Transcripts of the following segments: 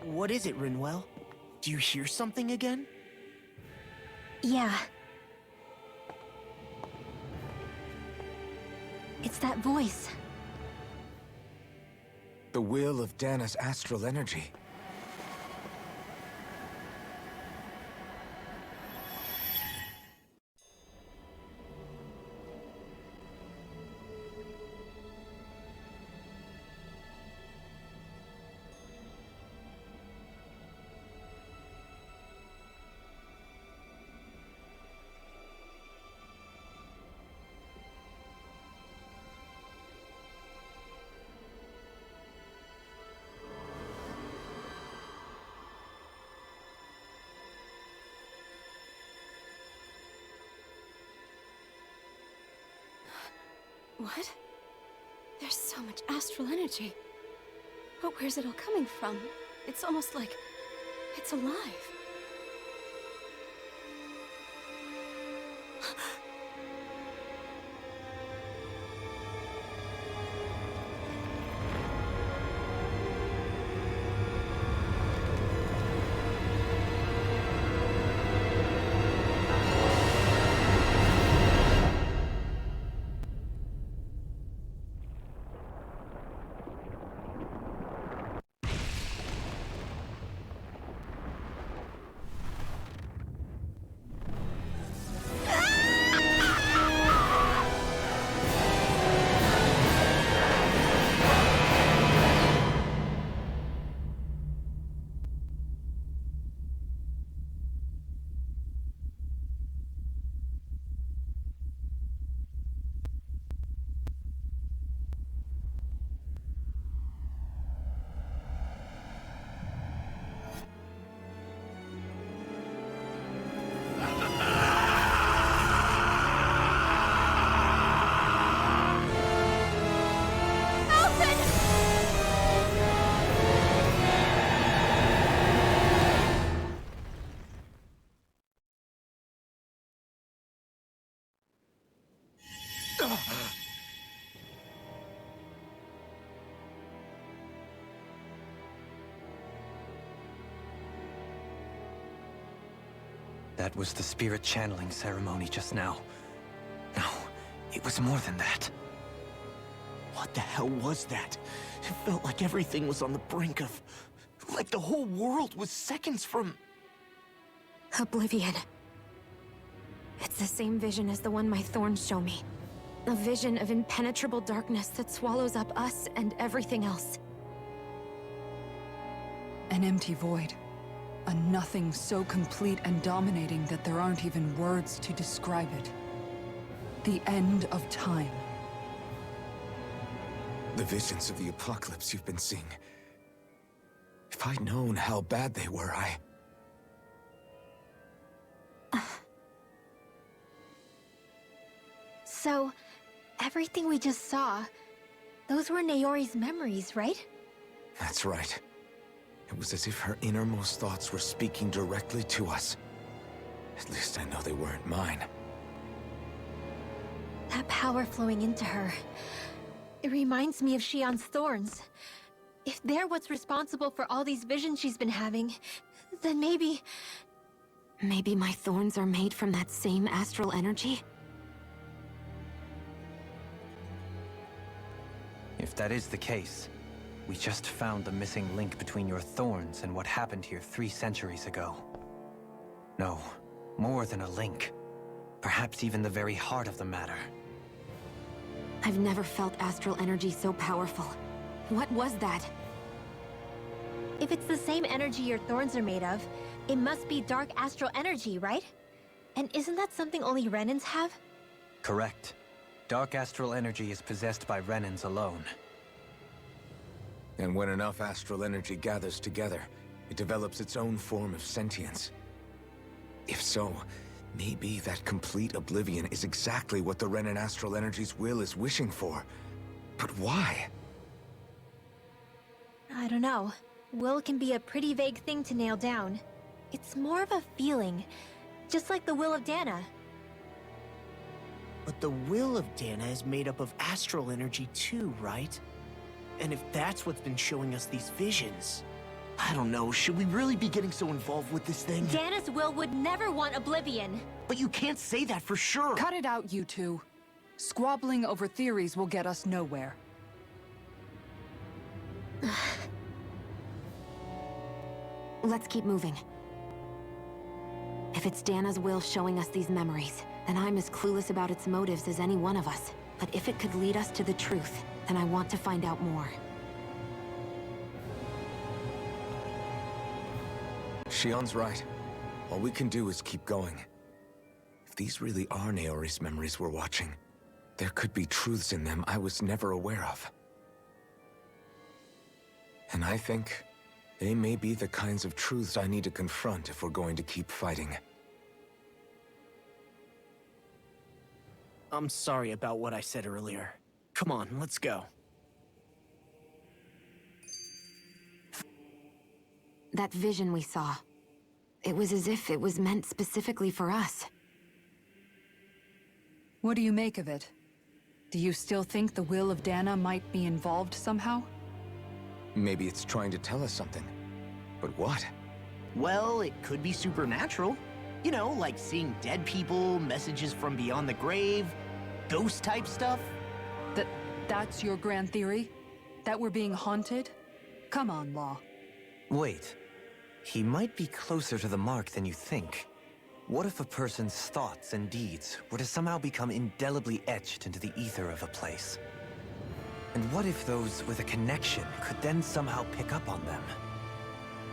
What is it, Rinwell? Do you hear something again? Yeah. It's that voice. The will of Dana's astral energy. What? There's so much astral energy. But where's it all coming from? It's almost like it's alive. That was the spirit channeling ceremony just now. No, it was more than that. What the hell was that? It felt like everything was on the brink of... like the whole world was seconds from... Oblivion. It's the same vision as the one my thorns show me. A vision of impenetrable darkness that swallows up us and everything else. An empty void. A nothing so complete and dominating that there aren't even words to describe it. The end of time. The visions of the apocalypse you've been seeing. If I'd known how bad they were, So, everything we just saw, those were Naori's memories, right? That's right. It was as if her innermost thoughts were speaking directly to us. At least I know they weren't mine. That power flowing into her. It reminds me of Shion's thorns. If they're what's responsible for all these visions she's been having, then maybe... Maybe my thorns are made from that same astral energy? If that is the case, we just found the missing link between your thorns and what happened here 3 centuries ago. No, more than a link. Perhaps even the very heart of the matter. I've never felt astral energy so powerful. What was that? If it's the same energy your thorns are made of, it must be dark astral energy, right? And isn't that something only Renans have? Correct. Dark astral energy is possessed by Renans alone. And when enough astral energy gathers together, it develops its own form of sentience. If so, maybe that complete oblivion is exactly what the Renan astral energy's will is wishing for. But why? I don't know. Will can be a pretty vague thing to nail down. It's more of a feeling, just like the will of Dana. But the will of Dana is made up of astral energy too, right? And if that's what's been showing us these visions... I don't know, should we really be getting so involved with this thing? Dana's will would never want Oblivion. But you can't say that for sure. Cut it out, you two. Squabbling over theories will get us nowhere. Let's keep moving. If it's Dana's will showing us these memories, then I'm as clueless about its motives as any one of us. But if it could lead us to the truth, then I want to find out more. Shion's right. All we can do is keep going. If these really are Naori's memories we're watching, there could be truths in them I was never aware of. And I think they may be the kinds of truths I need to confront if we're going to keep fighting. I'm sorry about what I said earlier. Come on, let's go. That vision we saw. It was as if it was meant specifically for us. What do you make of it? Do you still think the will of Dana might be involved somehow? Maybe it's trying to tell us something. But what? Well, it could be supernatural. You know, like seeing dead people, messages from beyond the grave, ghost-type stuff. That's your grand theory? That we're being haunted? Come on, Law. Wait. He might be closer to the mark than you think. What if a person's thoughts and deeds were to somehow become indelibly etched into the ether of a place? And what if those with a connection could then somehow pick up on them?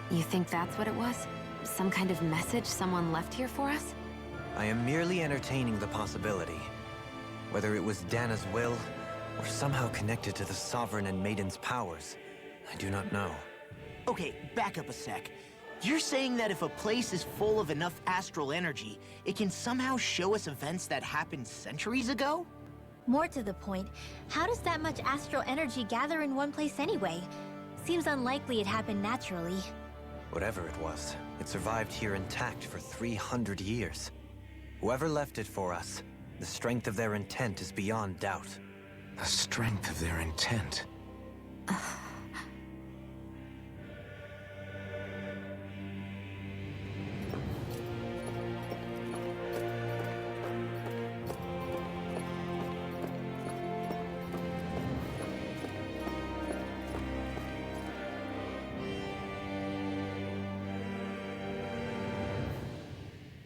You think that's what it was? Some kind of message someone left here for us? I am merely entertaining the possibility. Whether it was Dana's will, or somehow connected to the Sovereign and Maiden's powers, I do not know. Okay, back up a sec. You're saying that if a place is full of enough astral energy, it can somehow show us events that happened centuries ago? More to the point, how does that much astral energy gather in one place anyway? Seems unlikely it happened naturally. Whatever it was, it survived here intact for 300 years. Whoever left it for us, the strength of their intent is beyond doubt. The strength of their intent.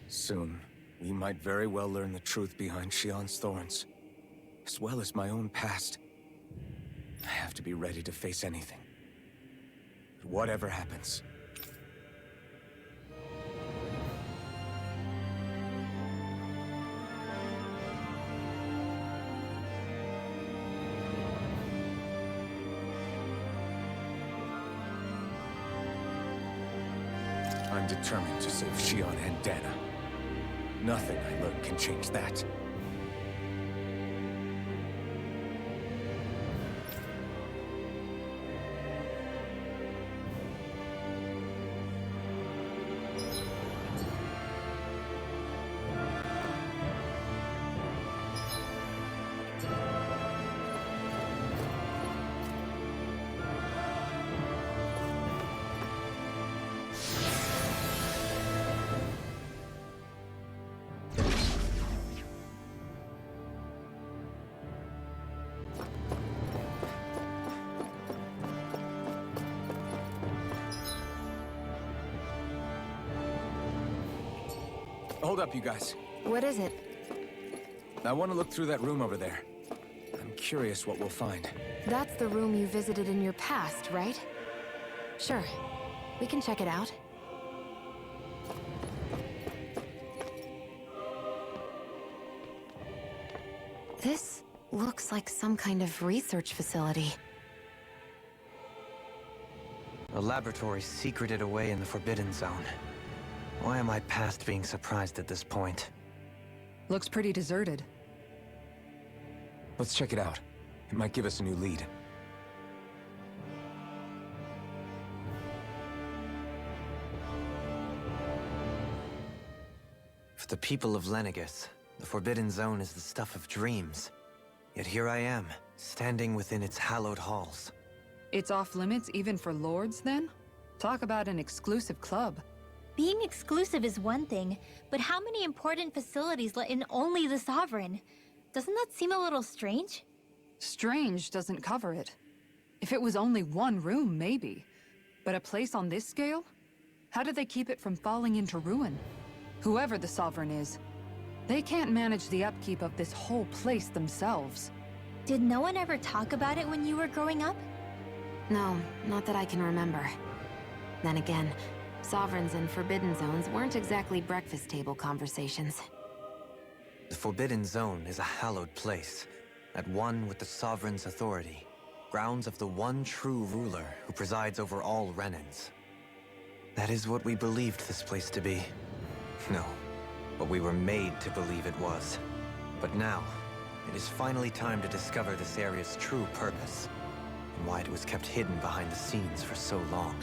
Soon, we might very well learn the truth behind Shion's thorns, as well as my own past. I have to be ready to face anything. But whatever happens. I'm determined to save Shion and Dana. Nothing I learn can change that. Hold up, you guys. What is it? I want to look through that room over there. I'm curious what we'll find. That's the room you visited in your past, right? Sure. We can check it out. This looks like some kind of research facility. A laboratory secreted away in the Forbidden Zone. Why am I past being surprised at this point? Looks pretty deserted. Let's check it out. It might give us a new lead. For the people of Lenegis, the Forbidden Zone is the stuff of dreams. Yet here I am, standing within its hallowed halls. It's off limits even for lords, then? Talk about an exclusive club. Being exclusive is one thing, but how many important facilities let in only the Sovereign? Doesn't that seem a little strange? Strange doesn't cover it. If it was only one room, maybe. But a place on this scale? How do they keep it from falling into ruin? Whoever the Sovereign is, they can't manage the upkeep of this whole place themselves. Did no one ever talk about it when you were growing up? No, not that I can remember. Then again, Sovereigns and Forbidden Zones weren't exactly breakfast table conversations. The Forbidden Zone is a hallowed place, at one with the Sovereign's authority, grounds of the one true ruler who presides over all Renans. That is what we believed this place to be. No, but we were made to believe it was. But now, it is finally time to discover this area's true purpose, and why it was kept hidden behind the scenes for so long.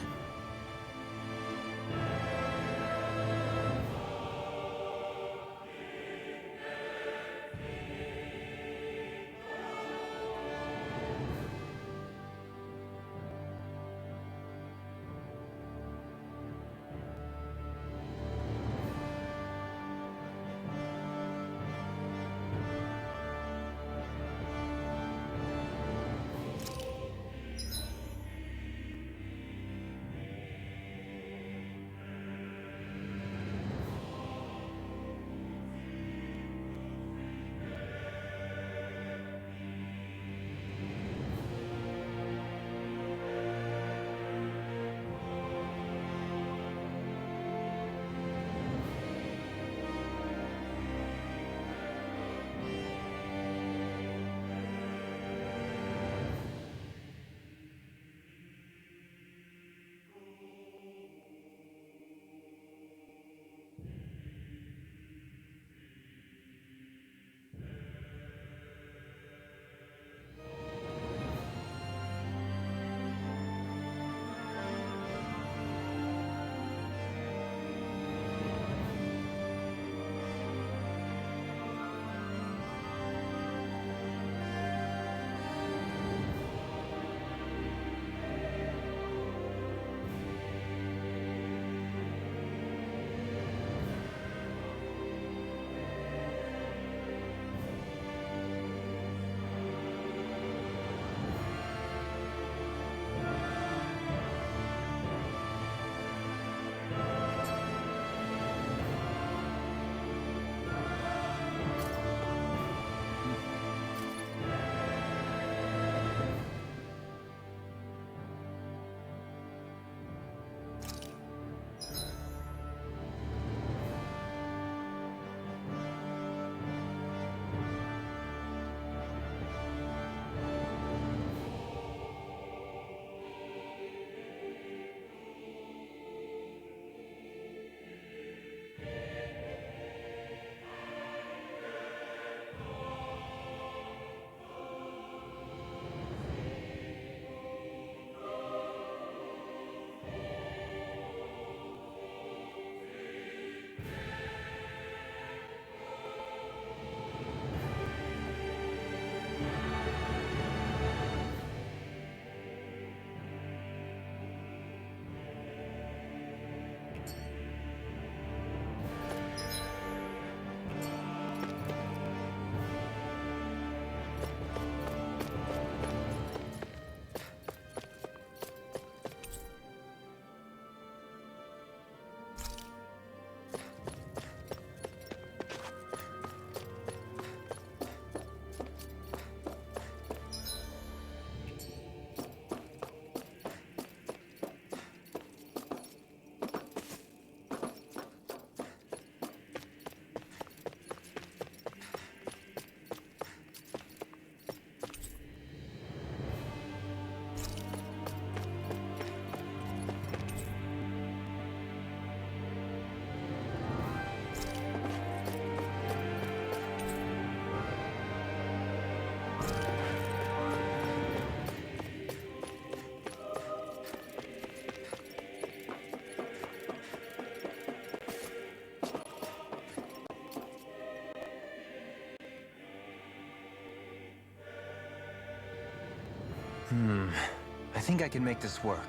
I think I can make this work.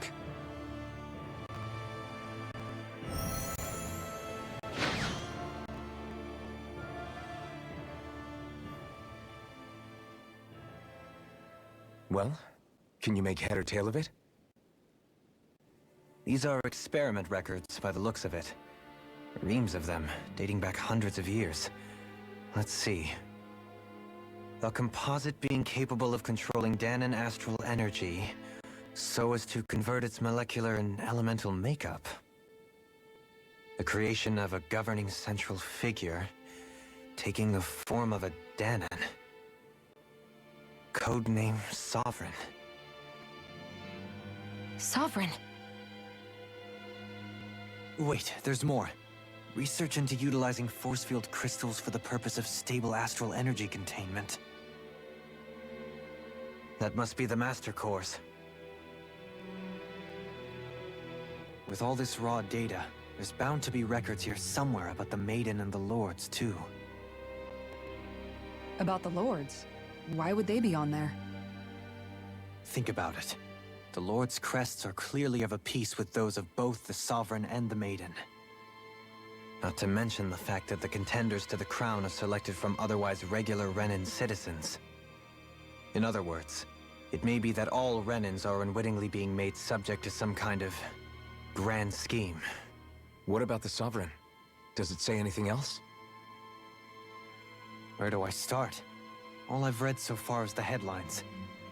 Well, can you make head or tail of it? These are experiment records by the looks of it. Reams of them, dating back hundreds of years. Let's see. A composite being capable of controlling Danon astral energy so as to convert its molecular and elemental makeup. The creation of a governing central figure, taking the form of a Danon. Codename Sovereign. Sovereign. Wait, there's more. Research into utilizing force field crystals for the purpose of stable astral energy containment. That must be the Master Cores. With all this raw data, there's bound to be records here somewhere about the Maiden and the Lords, too. About the Lords? Why would they be on there? Think about it. The Lord's crests are clearly of a piece with those of both the Sovereign and the Maiden. Not to mention the fact that the contenders to the crown are selected from otherwise regular Renan citizens. In other words, it may be that all Renans are unwittingly being made subject to some kind of grand scheme. What about the Sovereign? Does it say anything else? Where do I start? All I've read so far is the headlines.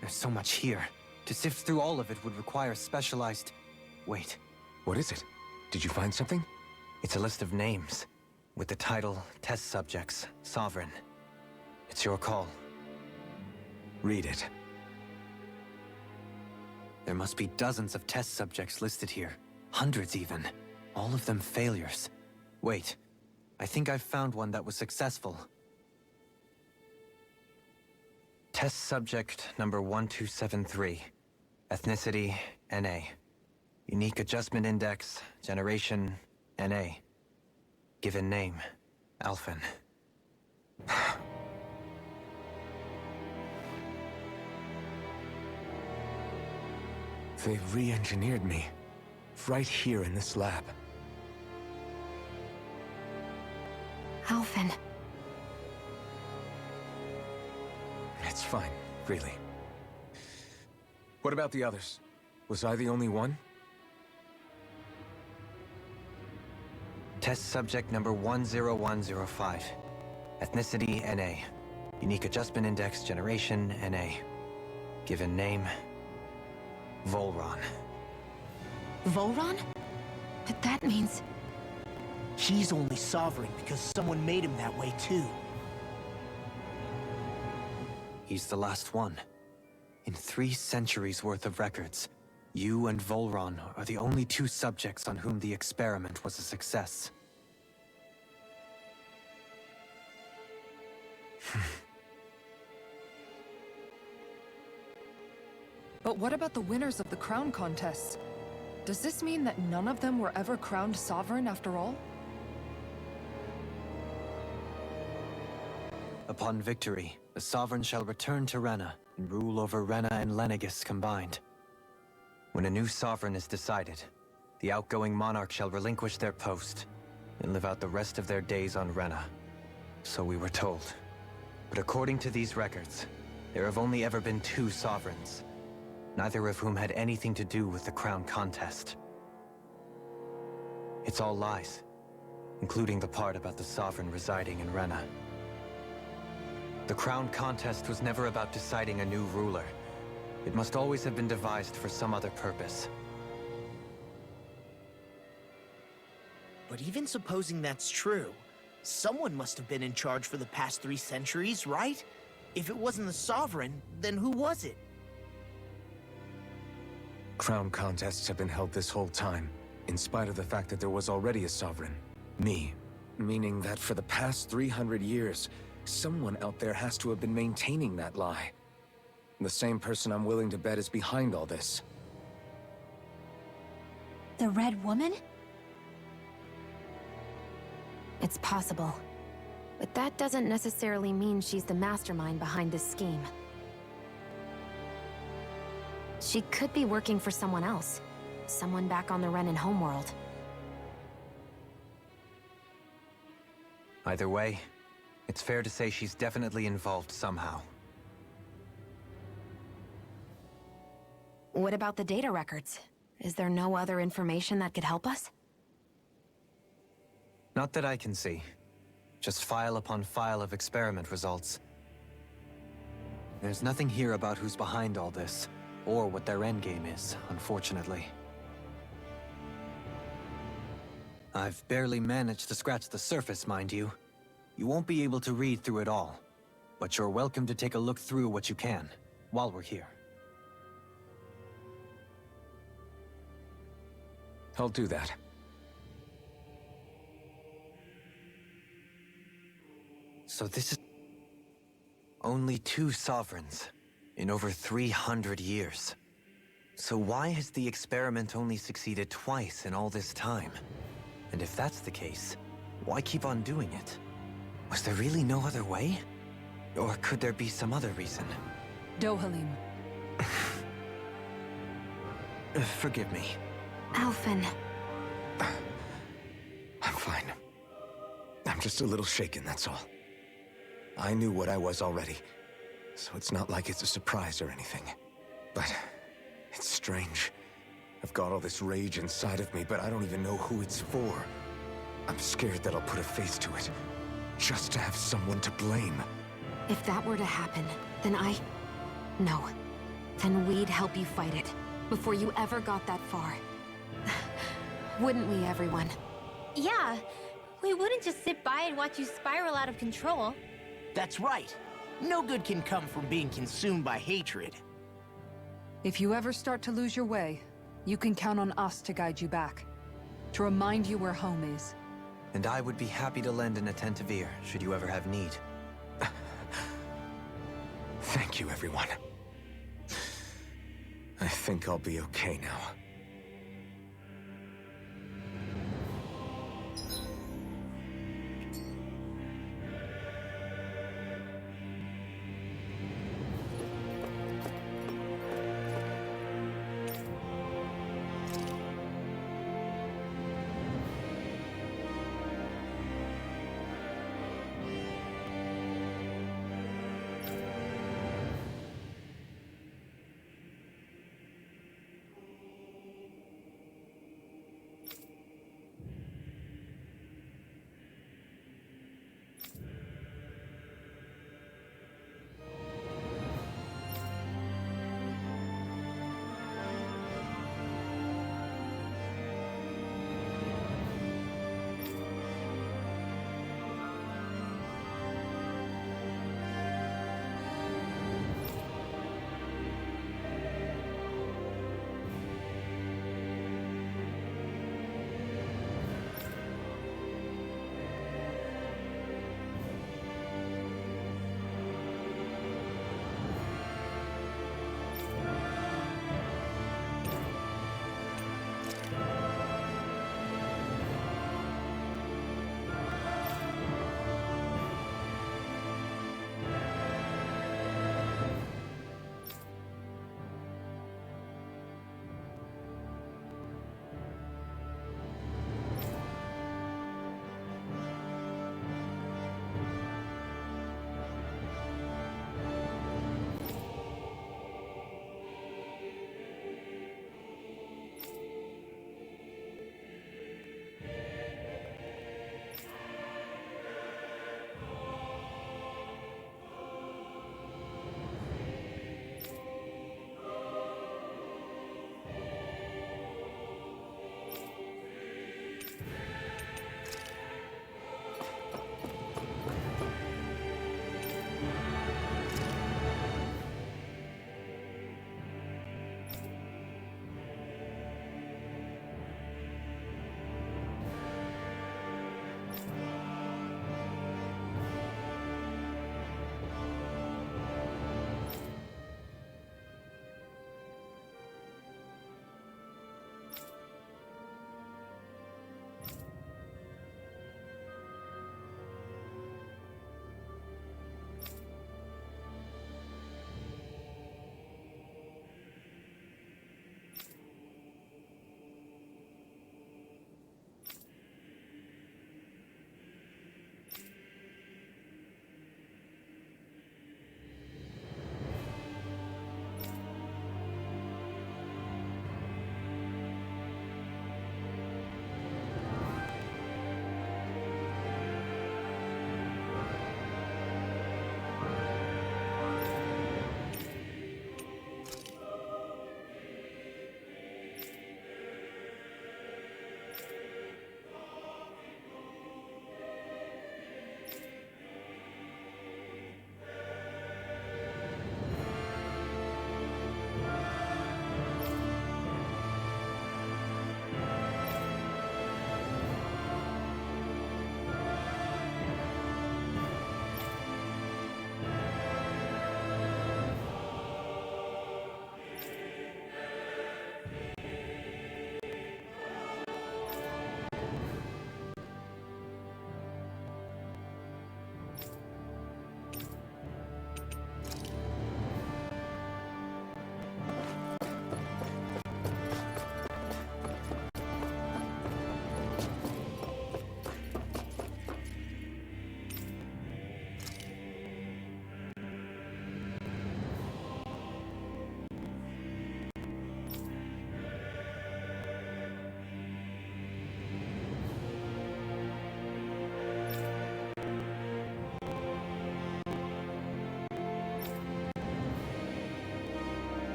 There's so much here. To sift through all of it would require specialized... Wait. What is it? Did you find something? It's a list of names, with the title, Test Subjects, Sovereign. It's your call. Read it. There must be dozens of test subjects listed here. Hundreds even. All of them failures. Wait, I think I've found one that was successful. Test subject number 1273. Ethnicity, NA. Unique adjustment index, generation, NA. Given name, Alphen. They re-engineered me. Right here in this lab. Alphen. It's fine, really. What about the others? Was I the only one? Test subject number 10105. Ethnicity, NA. Unique adjustment index, generation, NA. Given name, Volron. Volron? But that means... He's only sovereign because someone made him that way too. He's the last one. In 3 centuries worth of records, you and Volron are the only 2 subjects on whom the experiment was a success. But what about the winners of the crown contests? Does this mean that none of them were ever crowned sovereign after all? Upon victory, the Sovereign shall return to Rena and rule over Rena and Lenegis combined. When a new Sovereign is decided, the outgoing monarch shall relinquish their post and live out the rest of their days on Rena. So we were told. But according to these records, there have only ever been 2 Sovereigns, neither of whom had anything to do with the crown contest. It's all lies, including the part about the Sovereign residing in Rena. The crown contest was never about deciding a new ruler. It must always have been devised for some other purpose. But even supposing that's true, someone must have been in charge for the past 3 centuries, right? If it wasn't the Sovereign, then who was it? Crown contests have been held this whole time, in spite of the fact that there was already a Sovereign. Me. Meaning that for the past 300 years, someone out there has to have been maintaining that lie. The same person I'm willing to bet is behind all this. The Red Woman? It's possible. But that doesn't necessarily mean she's the mastermind behind this scheme. She could be working for someone else. Someone back on the Renan homeworld. Either way, it's fair to say she's definitely involved somehow. What about the data records? Is there no other information that could help us? Not that I can see. Just file upon file of experiment results. There's nothing here about who's behind all this, or what their endgame is, unfortunately. I've barely managed to scratch the surface, mind you. You won't be able to read through it all, but you're welcome to take a look through what you can, while we're here. I'll do that. So this is... only 2 sovereigns, in over 300 years. So why has the experiment only succeeded twice in all this time? And if that's the case, why keep on doing it? Was there really no other way? Or could there be some other reason? Dohalim. Forgive me. Alphen. I'm fine. I'm just a little shaken, that's all. I knew what I was already, so it's not like it's a surprise or anything. But it's strange. I've got all this rage inside of me, but I don't even know who it's for. I'm scared that I'll put a face to it, just to have someone to blame. If that were to happen, then No. Then we'd help you fight it, before you ever got that far. Wouldn't we, everyone? Yeah, we wouldn't just sit by and watch you spiral out of control. That's right. No good can come from being consumed by hatred. If you ever start to lose your way, you can count on us to guide you back. To remind you where home is. And I would be happy to lend an attentive ear, should you ever have need. Thank you, everyone. I think I'll be okay now.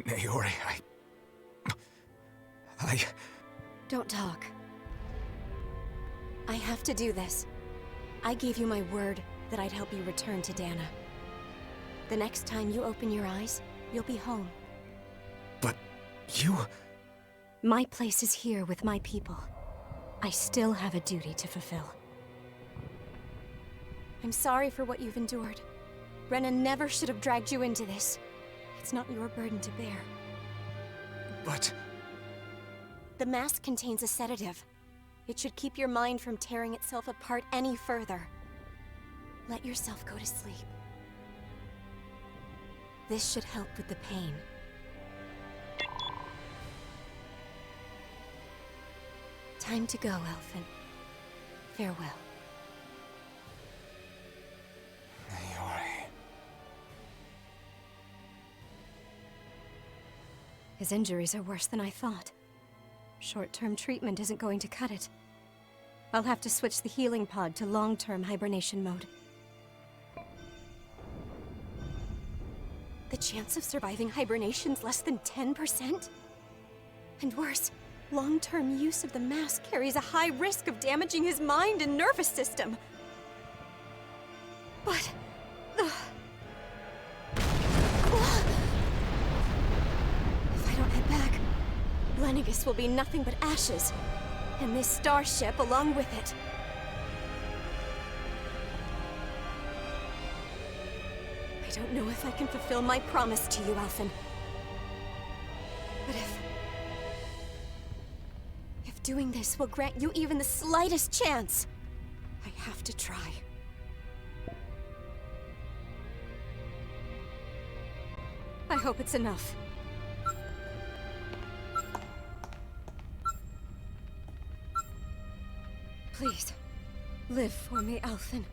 Naori, I... Don't talk. I have to do this. I gave you my word that I'd help you return to Dana. The next time you open your eyes, you'll be home. But you... My place is here with my people. I still have a duty to fulfill. I'm sorry for what you've endured. Renan never should have dragged you into this. It's not your burden to bear. But... The mask contains a sedative. It should keep your mind from tearing itself apart any further. Let yourself go to sleep. This should help with the pain. Time to go, Elfin. Farewell. Naori... His injuries are worse than I thought. Short-term treatment isn't going to cut it. I'll have to switch the healing pod to long-term hibernation mode. The chance of surviving hibernation's less than 10%? And worse, long-term use of the mask carries a high risk of damaging his mind and nervous system. But... If I don't head back, Lenegis will be nothing but ashes, and this starship along with it. I don't know if I can fulfill my promise to you, Alphen. But if doing this will grant you even the slightest chance, I have to try. I hope it's enough. Please, live for me, Alphen.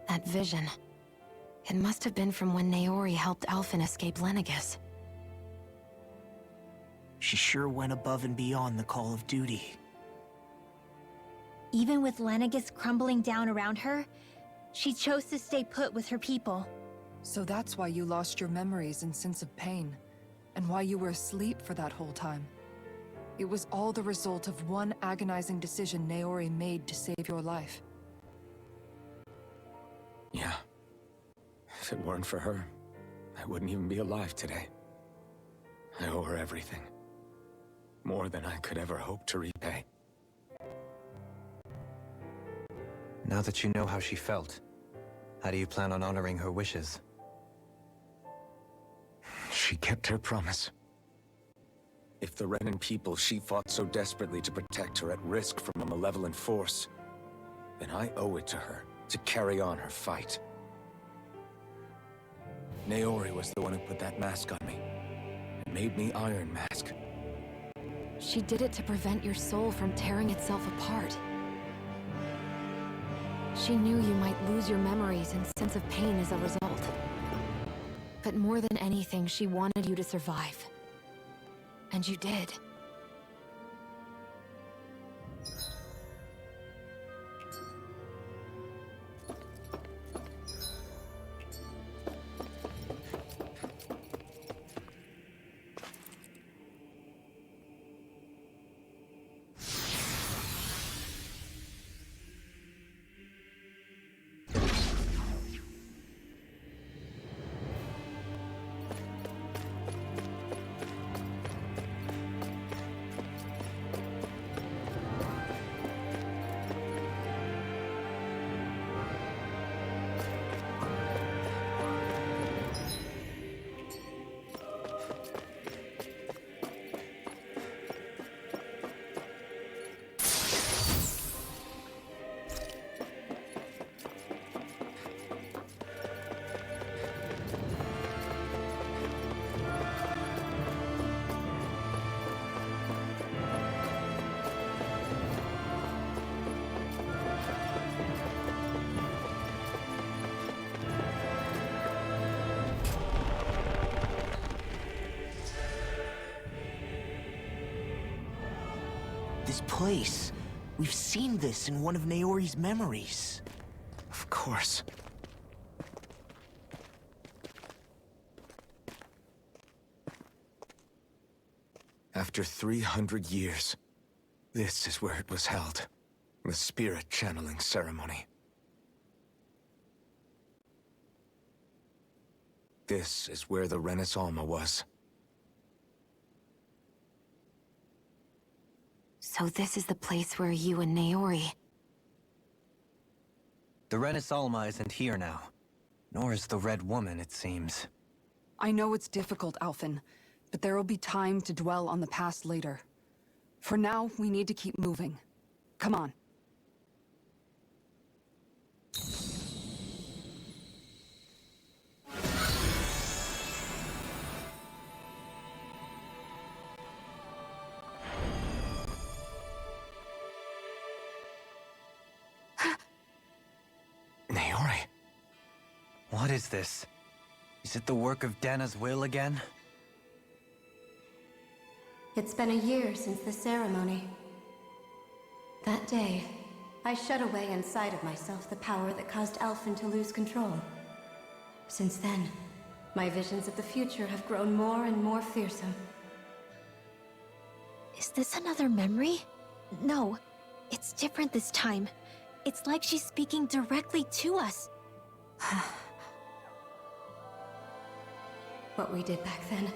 That vision. It must have been from when Naori helped Alphen escape Lenegis. She sure went above and beyond the call of duty. Even with Lenegis crumbling down around her, she chose to stay put with her people. So that's why you lost your memories and sense of pain, and why you were asleep for that whole time. It was all the result of one agonizing decision Naori made to save your life. Yeah. If it weren't for her, I wouldn't even be alive today. I owe her everything. More than I could ever hope to repay. Now that you know how she felt, how do you plan on honoring her wishes? She kept her promise. If the Renan people she fought so desperately to protect are at risk from a malevolent force, then I owe it to her to carry on her fight. Naori was the one who put that mask on me, and made me Iron Mask. She did it to prevent your soul from tearing itself apart. She knew you might lose your memories and sense of pain as a result. But more than anything, she wanted you to survive. And you did. This place. We've seen this in one of Naori's memories. Of course. After 300 years, this is where it was held. The spirit channeling ceremony. This is where the Renis Alma was. So this is the place where you and Naori... The Renis Alma isn't here now. Nor is the Red Woman, it seems. I know it's difficult, Alphen, but there will be time to dwell on the past later. For now, we need to keep moving. Come on. Naori? What is this? Is it the work of Dana's will again? It's been a year since the ceremony. That day, I shut away inside of myself the power that caused Alphen to lose control. Since then, my visions of the future have grown more and more fearsome. Is this another memory? No, it's different this time. It's like she's speaking directly to us. What we did back then.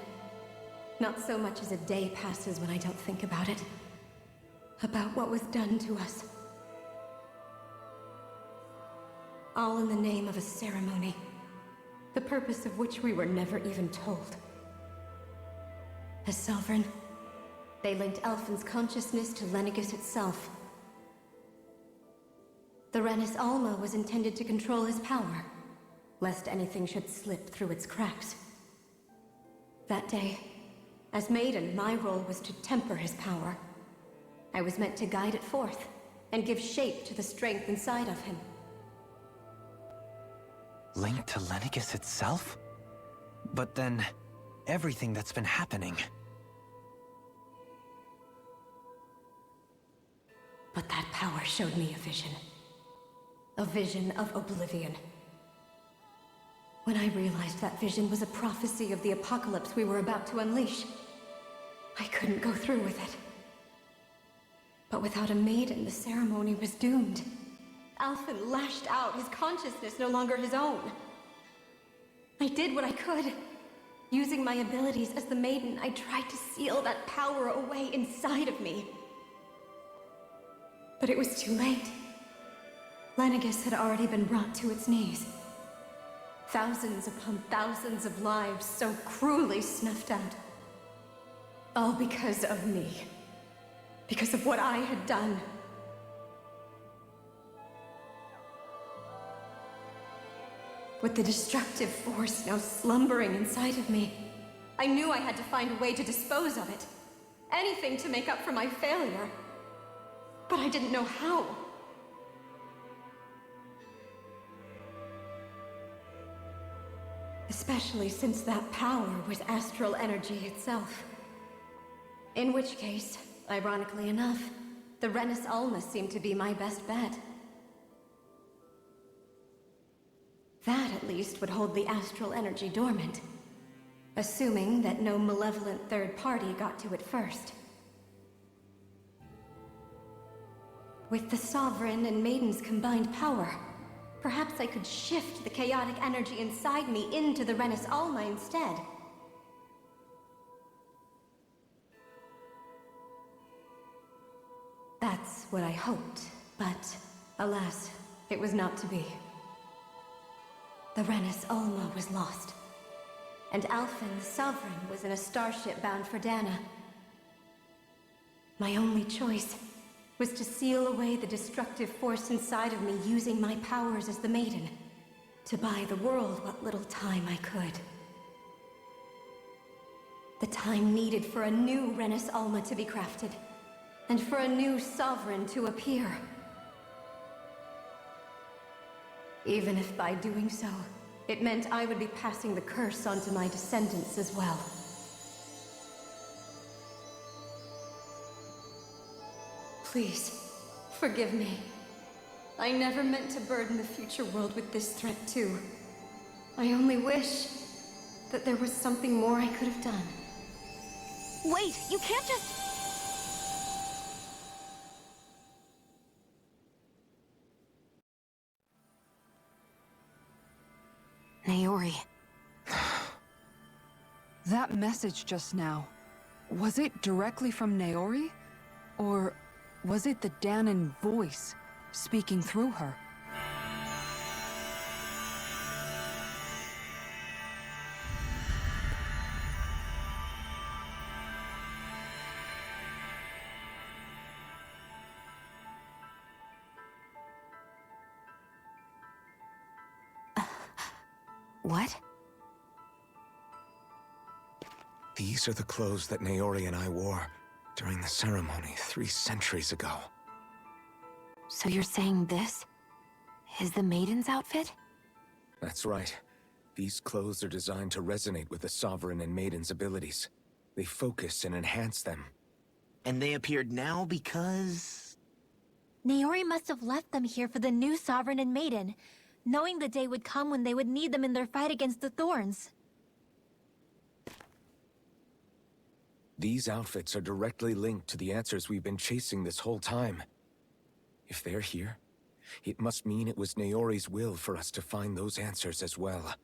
Not so much as a day passes when I don't think about it. About what was done to us. All in the name of a ceremony. The purpose of which we were never even told. As Sovereign, they linked Alphen's consciousness to Lenegis itself. The Renis Alma was intended to control his power, lest anything should slip through its cracks. That day, as Maiden, my role was to temper his power. I was meant to guide it forth, and give shape to the strength inside of him. Linked to Lenegis itself? But then, everything that's been happening... But that power showed me a vision. A vision of oblivion. When I realized that vision was a prophecy of the apocalypse we were about to unleash, I couldn't go through with it. But without a maiden, the ceremony was doomed. Alphen lashed out, his consciousness no longer his own. I did what I could. Using my abilities as the maiden, I tried to seal that power away inside of me. But it was too late. Lenegis had already been brought to its knees. Thousands upon thousands of lives so cruelly snuffed out. All because of me. Because of what I had done. With the destructive force now slumbering inside of me, I knew I had to find a way to dispose of it. Anything to make up for my failure. But I didn't know how. Especially since that power was astral energy itself. In which case, ironically enough, the Renis Alma seemed to be my best bet. That, at least, would hold the astral energy dormant. Assuming that no malevolent third party got to it first. With the Sovereign and Maiden's combined power, perhaps I could shift the chaotic energy inside me into the Renis Alma instead. That's what I hoped, but alas, it was not to be. The Renis Alma was lost, and Alphen, the Sovereign, was in a starship bound for Dana. My only choice was to seal away the destructive force inside of me using my powers as the Maiden, to buy the world what little time I could. The time needed for a new Renis Alma to be crafted, and for a new Sovereign to appear. Even if by doing so, it meant I would be passing the curse onto my descendants as well. Please, forgive me. I never meant to burden the future world with this threat, too. I only wish that there was something more I could have done. Wait, you can't just... Naori. That message just now, was it directly from Naori? Or was it the Danon voice speaking through her? What? These are the clothes that Naori and I wore during the ceremony 3 centuries ago. So you're saying this is the Maiden's outfit? That's right. These clothes are designed to resonate with the Sovereign and Maiden's abilities. They focus and enhance them. And they appeared now because... Naori must have left them here for the new Sovereign and Maiden, knowing the day would come when they would need them in their fight against the Thorns. These outfits are directly linked to the answers we've been chasing this whole time. If they're here, it must mean it was Naori's will for us to find those answers as well.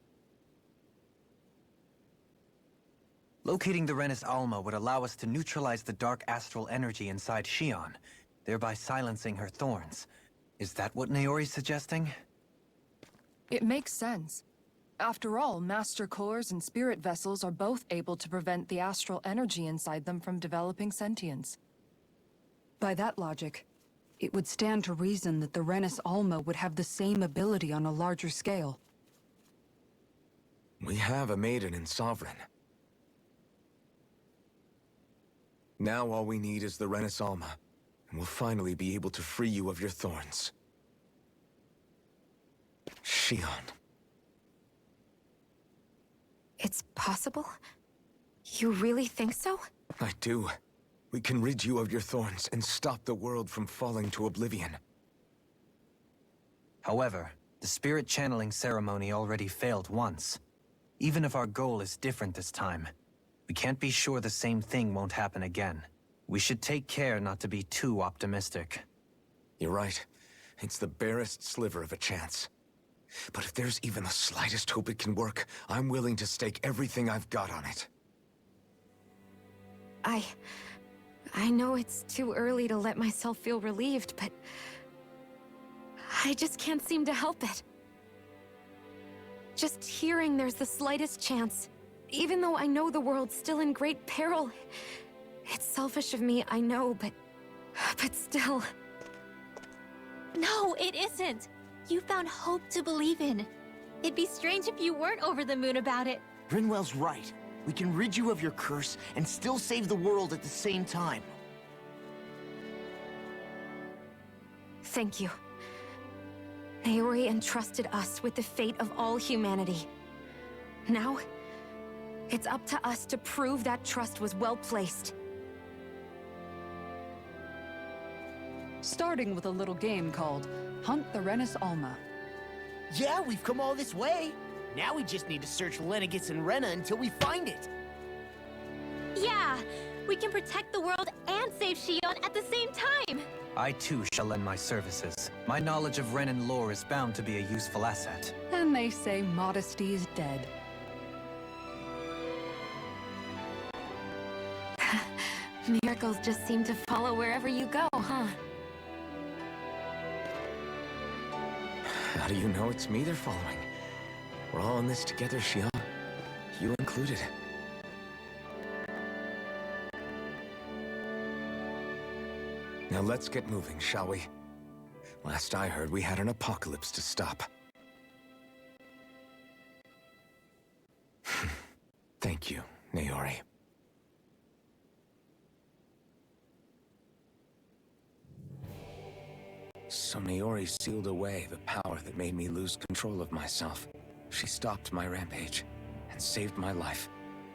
Locating the Renis Alma would allow us to neutralize the dark astral energy inside Shion, thereby silencing her thorns. Is that what Naori's suggesting? It makes sense. After all, Master Cores and Spirit Vessels are both able to prevent the astral energy inside them from developing sentience. By that logic, it would stand to reason that the Renis Alma would have the same ability on a larger scale. We have a Maiden and Sovereign. Now all we need is the Renis Alma, and we'll finally be able to free you of your thorns. Shion. It's possible? You really think so? I do. We can rid you of your thorns and stop the world from falling to oblivion. However, the spirit channeling ceremony already failed once. Even if our goal is different this time, we can't be sure the same thing won't happen again. We should take care not to be too optimistic. You're right. It's the barest sliver of a chance. But if there's even the slightest hope it can work, I'm willing to stake everything I've got on it. I know it's too early to let myself feel relieved, but... I just can't seem to help it. Just hearing there's the slightest chance, even though I know the world's still in great peril. It's selfish of me, I know, but still... No, it isn't! You found hope to believe in. It'd be strange if you weren't over the moon about it. Grinwell's right. We can rid you of your curse and still save the world at the same time. Thank you. Naori entrusted us with the fate of all humanity. Now, it's up to us to prove that trust was well placed. Starting with a little game called Hunt the Renis Alma. Yeah, we've come all this way. Now we just need to search Lenegis and Rena until we find it. Yeah! We can protect the world and save Shion at the same time! I too shall lend my services. My knowledge of Renan lore is bound to be a useful asset. And they say modesty is dead. Miracles just seem to follow wherever you go, huh? How do you know it's me they're following? We're all in this together, Shion. You included. Now let's get moving, shall we? Last I heard, we had an apocalypse to stop. Thank you, Naori. So Naori sealed away the power that made me lose control of myself. She stopped my rampage and saved my life.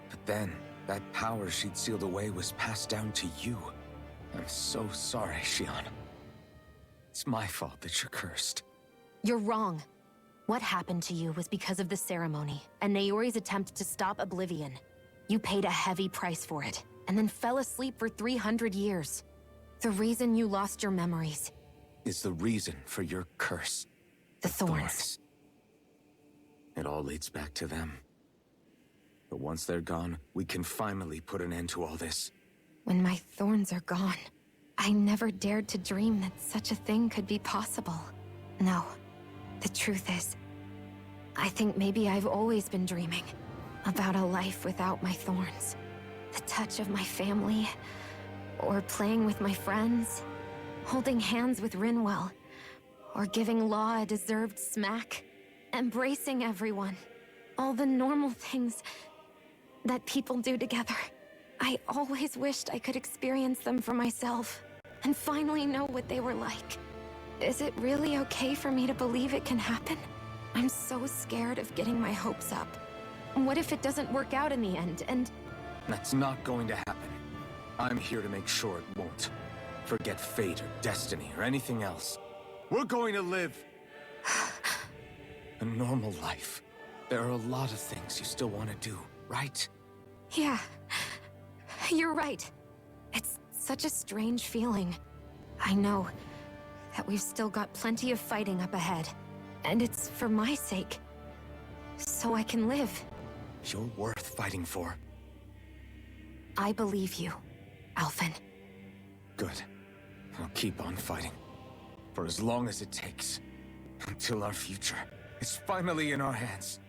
But then, that power she'd sealed away was passed down to you. I'm so sorry, Shion. It's my fault that you're cursed. You're wrong. What happened to you was because of the ceremony, and Naori's attempt to stop Oblivion. You paid a heavy price for it, and then fell asleep for 300 years. The reason you lost your memories Is the reason for your curse. the thorns. It all leads back to them. But once they're gone, we can finally put an end to all this. When my thorns are gone, I never dared to dream that such a thing could be possible. No, the truth is, I think maybe I've always been dreaming about a life without my thorns. The touch of my family, or playing with my friends, holding hands with Rinwell, or giving Law a deserved smack, embracing everyone. All the normal things that people do together. I always wished I could experience them for myself, and finally know what they were like. Is it really okay for me to believe it can happen? I'm so scared of getting my hopes up. What if it doesn't work out in the end, and... That's not going to happen. I'm here to make sure it won't. Forget fate or destiny or anything else. We're going to live a normal life. There are a lot of things you still want to do, right? Yeah, you're right. It's such a strange feeling. I know that we've still got plenty of fighting up ahead, and it's for my sake, so I can live. You're worth fighting for. I believe you, Alphen. Good. I'll keep on fighting. For as long as it takes. Until our future is finally in our hands.